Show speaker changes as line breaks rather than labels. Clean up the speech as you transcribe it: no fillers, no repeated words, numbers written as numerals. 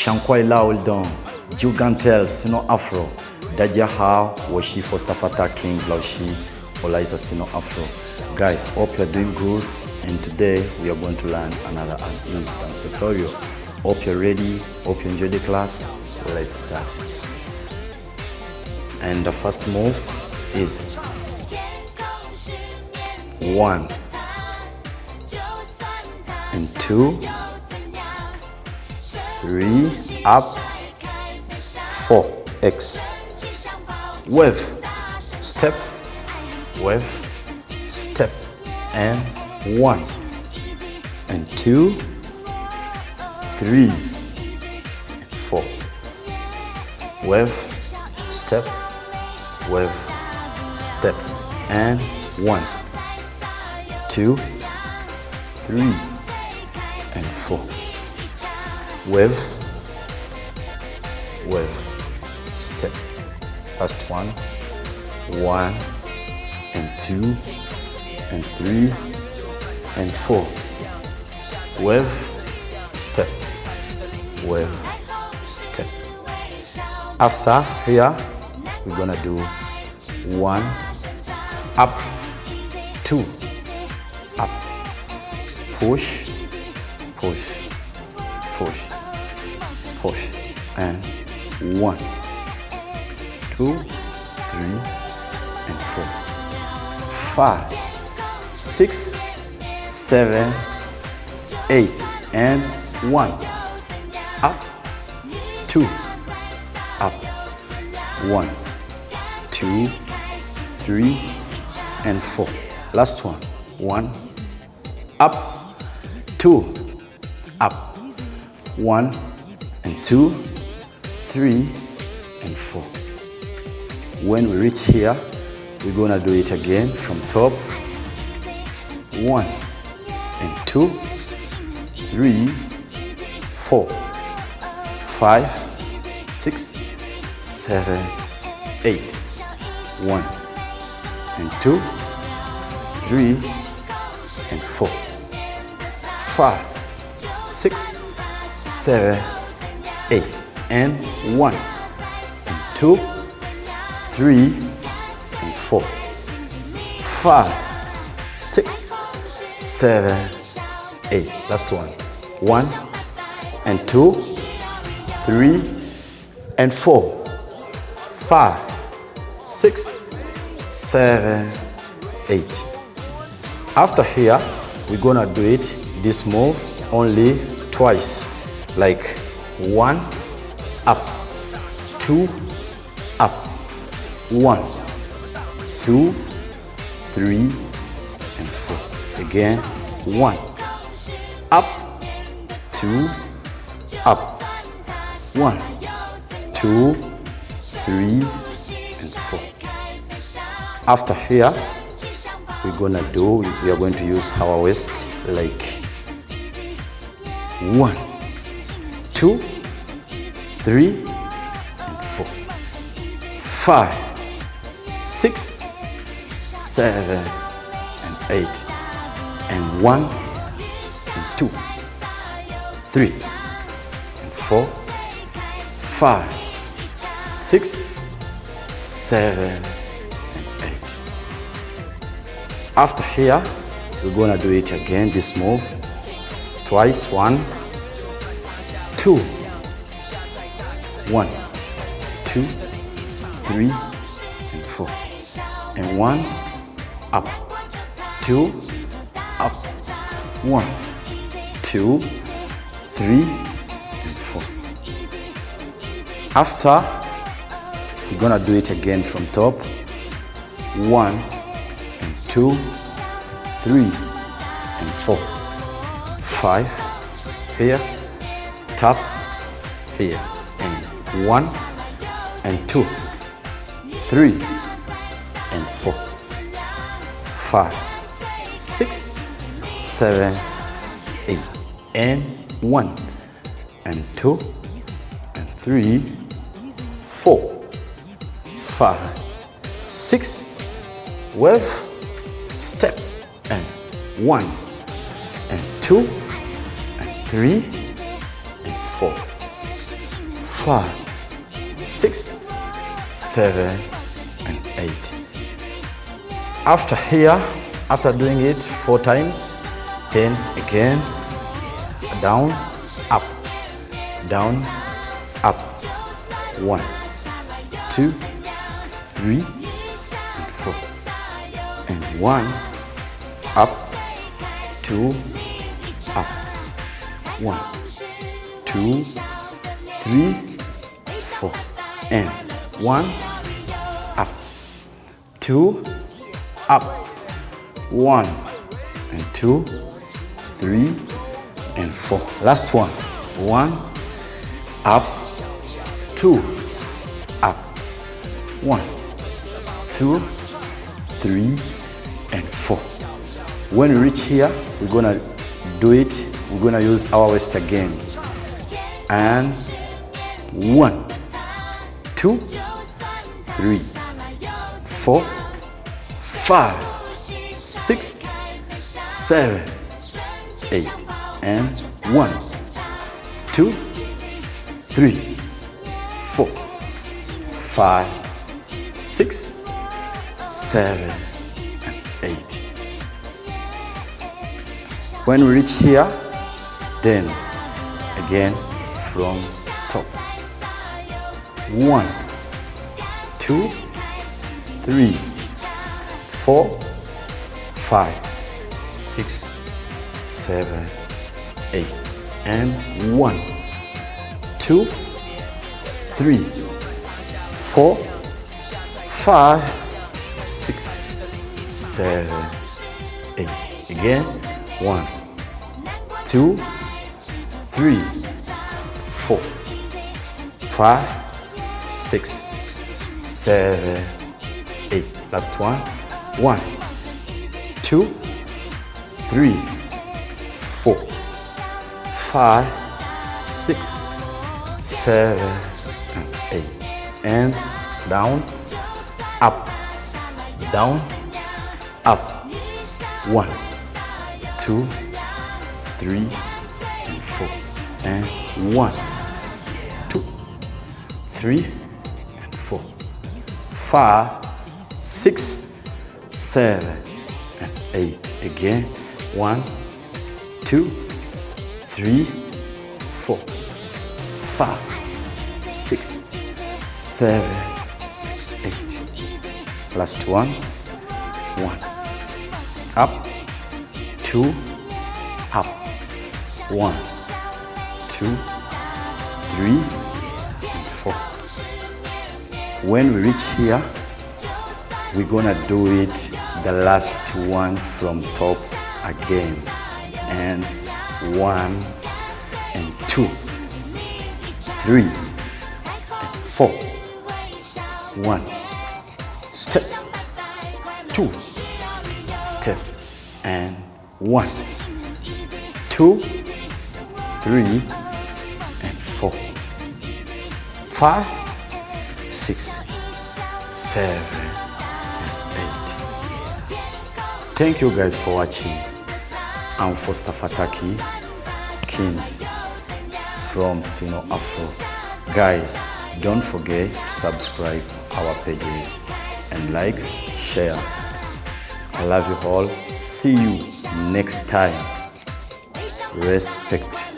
Shankwai Laoldon, Jugantel, Sino Afro, Dajaha, Washi Foster FATAKI, Laushi, Olaiza Sino Afro. Guys, hope you're doing good, and today we are going to learn another unease dance tutorial. Hope you're ready, hope you enjoy the class. Let's start. And the first move is 1 and 2, 3, up, 4, X. Wave, step, wave, step, and 1 and 2, 3, 4. Wave, step, wave, step, and 1, 2, 3, and 4. Wave, wave, step. Last one. 1 and 2 and 3 and 4. Wave, step, wave, step. After here, we're gonna do 1, up, 2, up, push, push, push, push, and 1, 2, 3, and 4, 5, 6, 7, 8, and 1, up, 2, up, 1, 2, 3, and 4. Last one. 1, up, 2, up, 1 and 2, 3, and 4. When we reach here, we're gonna do it again from top. 1 and 2, 3, 4, 5, 6, 7, 8. 1 and 2, 3, and 4. 5, 6, 7, 8, and 1 and 2, 3, and 4. 5, 6, 7, 8. Last one. 1 and 2, 3, and 4. 5, 6, 7, 8. After here, we're gonna do it this move only twice, like 1, up, 2, up, 1, 2, 3, and 4. Again, 1, up, 2, up, 1, 2, 3, and 4. After here, we are going to use our waist like 1, 2, 3, and 4, 5, 6, 7, and 8, and 1, and 2, 3, and 4, 5, 6, 7, and 8. After here, we're gonna do it again, this move, twice. 1, 2, 1, 2, 3, and 4, and 1, up, 2, up, 1, 2, 3, and 4. After, we're gonna do it again from top. 1 and 2, 3, and 4, 5, here, tap, here, and 1 and 2, 3, and 4, 5, 6, 7, 8, and 1 and 2 and 3, 4, 5, 6, wave, step, and 1 and 2 and 3 and 4. 5, 6, 7, and 8. After doing it 4 times, then again, down, up, down, up. 1, 2, 3, and 4. And 1, up, 2, up. 1, 2, 3, 4. And 1, up, 2, up. 1 and 2, 3, and 4. Last one. 1, up, 2, up. 1, 2, 3, and 4. When we reach here, we're gonna do it. We're gonna use our waist again. And 1, 2, 3, 4, 5, 6, 7, 8. And 1, 2, 3, 4, 5, 6, 7, and 8. When we reach here, then again from top. 1, 2, 3, 4, 5, 6, 7, 8. And 1, 2, 3, 4, 5, 6, 7, 8. Again, 1, 2, 3, 4, 5, 6, 7, 8. Last one. 1, 2, 3, 4, 5, 6, 7, and 8. And down, up, down, up. 1, 2, 3, and 4. And 1, 2, 3, and 4. 5, 6, 7, and 8. Again. 1, 2, 3, 4, 5, 6, 7, 8. Last one. 1, up, 2, up. 1, 2, 3, and 4. When we reach here, we're gonna do it the last one from top again. And 1, and 2, 3, and 4. 1, step, 2, step, and 1, 2, 3, and 4, 5, 6, 7, and 8. Thank you guys for watching. I'm Foster FATAKI Kings from Sino Afro. Guys, don't forget to subscribe our pages and likes, share. I love you all. See you next time. Respect.